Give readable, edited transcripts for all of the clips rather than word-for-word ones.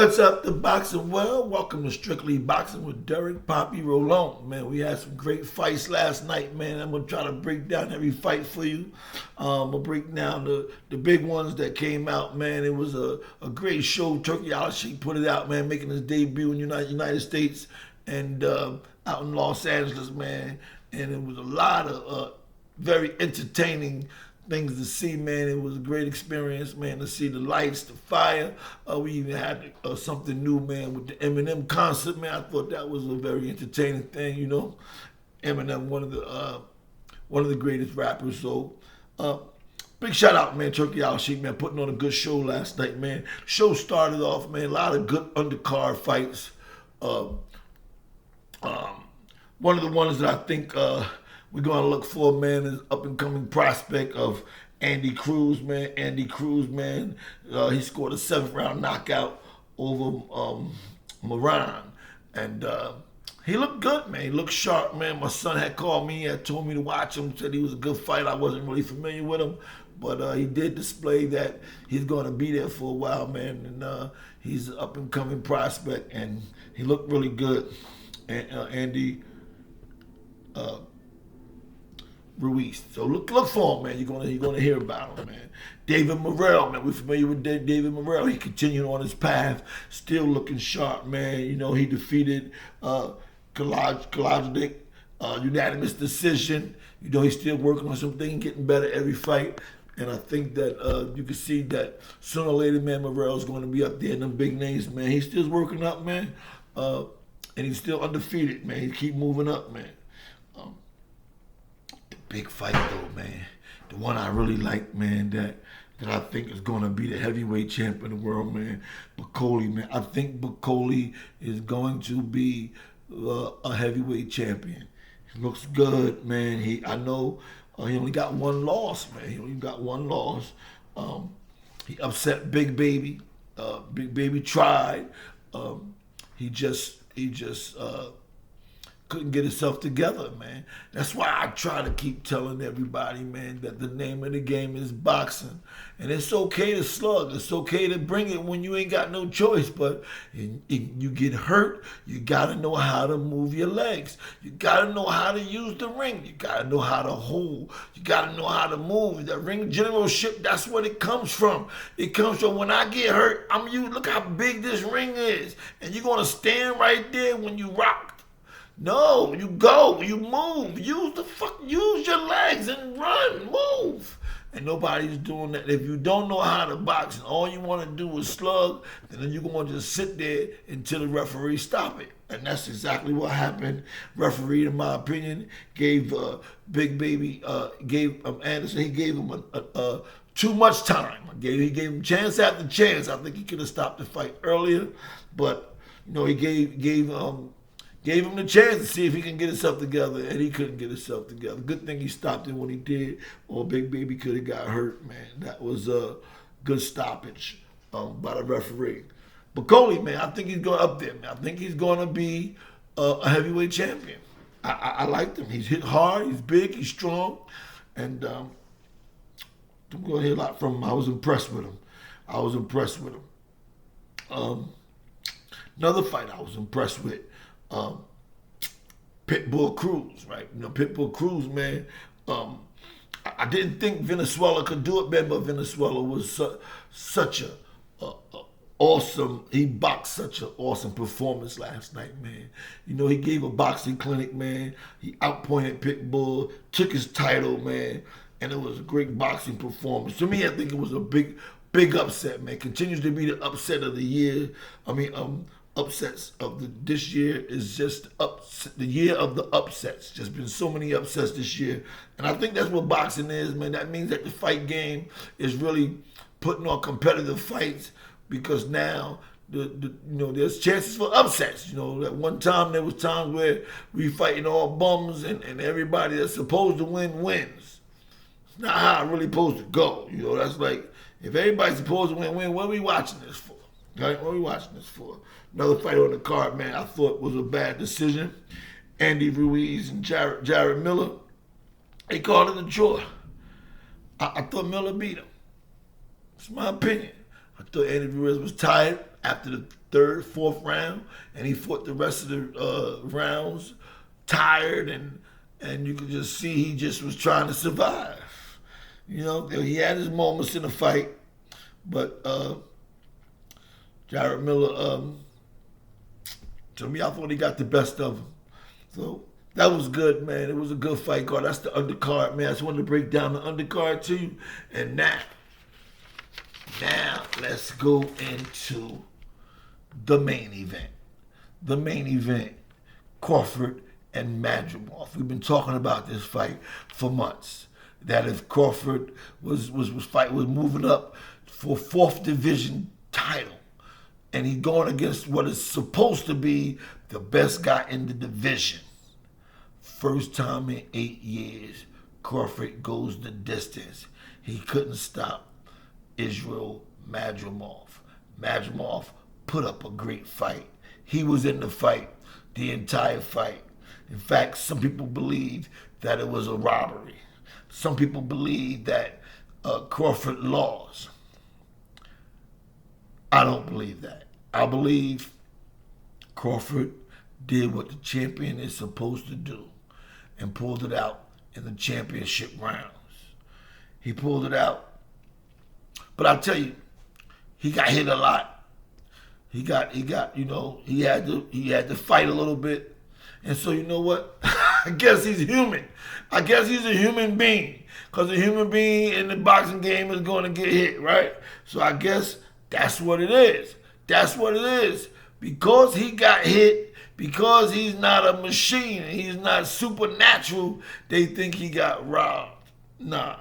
What's up, the boxing world? Welcome to Strictly Boxing with Derek Poppy Rolon. Man, we had some great fights last night, man. I'm going to try to break down every fight for you. I'm going to break down the big ones that came out, man. It was a great show. Turkey Al-Sheikh put it out, man, making his debut in the United States and out in Los Angeles, man. And it was a lot of very entertaining things to see, man. It was a great experience, man, to see the lights, the fire. We even had something new, man, with the Eminem concert, man. I thought that was a very entertaining thing, you know. Eminem, one of the greatest rappers. So, big shout out, man, Turkey Al-Sheikh, man, putting on a good show last night, man. The show started off, man, a lot of good undercard fights. One of the ones that I think we're going to look for, man, is up-and-coming prospect of Andy Cruz, man. Andy Cruz, man, he scored a 7th-round knockout over Moran. And he looked good, man. He looked sharp, man. My son had called me, had told me to watch him, said he was a good fighter. I wasn't really familiar with him. But he did display that he's going to be there for a while, man. And he's an up-and-coming prospect, and he looked really good. And Andy Ruiz. So look for him, man. You're gonna hear about him, man. David Morrell, man. We're familiar with David Morrell. He continued on his path, still looking sharp, man. You know, he defeated Kalajdzic, unanimous decision. You know, he's still working on something, getting better every fight. And I think that you can see that sooner or later, man, Morrell's going to be up there in them big names, man. He's still working up, man. And he's still undefeated, man. He keep moving up, man. Big fight though, man. The one I really like, man, that I think is going to be the heavyweight champion of the world, man. Bakole, man. I think Bakole is going to be a heavyweight champion. He looks good, man. I know he only got one loss, man. He only got one loss. He upset Big Baby. Big Baby tried. He just couldn't get himself together, man. That's why I try to keep telling everybody, man, that the name of the game is boxing. And it's okay to slug. It's okay to bring it when you ain't got no choice. But you get hurt, you got to know how to move your legs. You got to know how to use the ring. You got to know how to hold. You got to know how to move. That ring generalship, that's what it comes from. It comes from when I get hurt, look how big this ring is. And you're going to stand right there when you rock. No, you go, you move, use your legs and run, move. And nobody's doing that. If you don't know how to box and all you want to do is slug, then you're going to just sit there until the referee stop it. And that's exactly what happened. Referee, in my opinion, gave Big Baby, gave Anderson, he gave him too much time. He gave him chance after chance. I think he could have stopped the fight earlier, but you know, he gave him the chance to see if he can get himself together, and he couldn't get himself together. Good thing he stopped it when he did, or Big Baby could have got hurt, man. That was a good stoppage by the referee. Bakole, man, I think he's going up there, man. I think he's going to be a heavyweight champion. I liked him. He's hit hard, he's big, he's strong, and I'm going to hear a lot from him. I was impressed with him. Another fight I was impressed with. Pitbull Cruz, right? You know, Pitbull Cruz, man. I didn't think Venezuela could do it, man, but Venezuela was such a awesome. He boxed such an awesome performance last night, man. You know, he gave a boxing clinic, man. He outpointed Pitbull, took his title, man, and it was a great boxing performance. To me, I think it was a big upset, man. Continues to be the upset of the year. Upsets of this year is just the year of the upsets. Just been so many upsets this year, and I think that's what boxing is, man. That means that the fight game is really putting on competitive fights because now there's chances for upsets. You know, at one time there was times where we fighting all bums and everybody that's supposed to win wins. It's not how it really supposed to go. You know, that's like if everybody's supposed to win, what are we watching this for? Right? What are we watching this for? Another fight on the card, man, I thought was a bad decision. Andy Ruiz and Jared Miller, they called it a draw. I thought Miller beat him. It's my opinion. I thought Andy Ruiz was tired after the third, fourth round, and he fought the rest of the rounds tired, and you could just see he just was trying to survive. You know, he had his moments in the fight, but Jarrett Miller, to me, I thought he got the best of him. So that was good, man. It was a good fight card. That's the undercard, man. I just wanted to break down the undercard to you. And now let's go into the main event. The main event, Crawford and Madrimov. We've been talking about this fight for months. That if Crawford was moving up for fourth division title, and he's going against what is supposed to be the best guy in the division. First time in 8 years, Crawford goes the distance. He couldn't stop Israel Madrimov. Madrimov put up a great fight. He was in the fight, the entire fight. In fact, some people believe that it was a robbery. Some people believe that Crawford lost. I don't believe that. I believe Crawford did what the champion is supposed to do and pulled it out in the championship rounds. He pulled it out. But I'll tell you, he got hit a lot. He got, you know, he had to fight a little bit. And so, you know what? I guess he's human. I guess he's a human being. Because a human being in the boxing game is going to get hit, right? So I guess that's what it is. That's what it is. Because he got hit, because he's not a machine, he's not supernatural, they think he got robbed. Nah.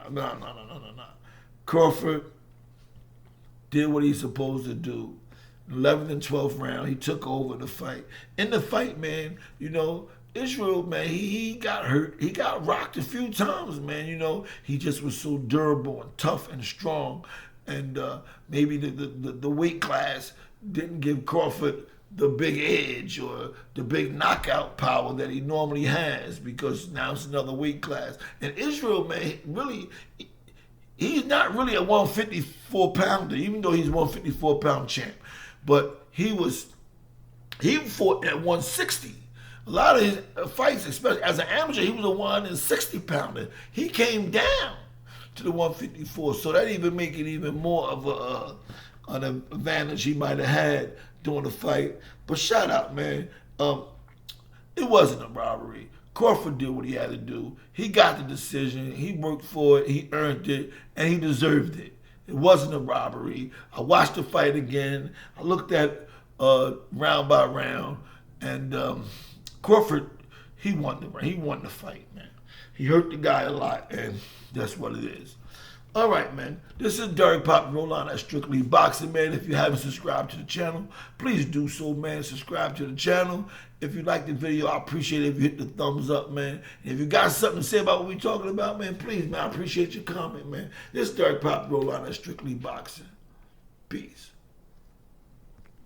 Crawford did what he's supposed to do. 11th and 12th round, he took over the fight. In the fight, man, you know, Israel, man, he got hurt. He got rocked a few times, man. You know, he just was so durable and tough and strong. And maybe the weight class didn't give Crawford the big edge or the big knockout power that he normally has, because now it's another weight class. And Israel, man, really, he's not really a 154 pounder, even though he's a 154 pound champ. But he fought at 160. A lot of his fights, especially as an amateur, he was a 160 pounder. He came down to the 154, so that even make it even more of an advantage he might have had during the fight. But shout out, man. It wasn't a robbery. Crawford did what he had to do. He got the decision. He worked for it. He earned it, and he deserved it. It wasn't a robbery. I watched the fight again. I looked at round by round, and Crawford, he won the fight, man. He hurt the guy a lot, and that's what it is. All right, man. This is Derek Pop Roland at Strictly Boxing, man. If you haven't subscribed to the channel, please do so, man. Subscribe to the channel. If you like the video, I appreciate it if you hit the thumbs up, man. And if you got something to say about what we're talking about, man, please, man, I appreciate your comment, man. This is Derek Pop Roland at Strictly Boxing. Peace.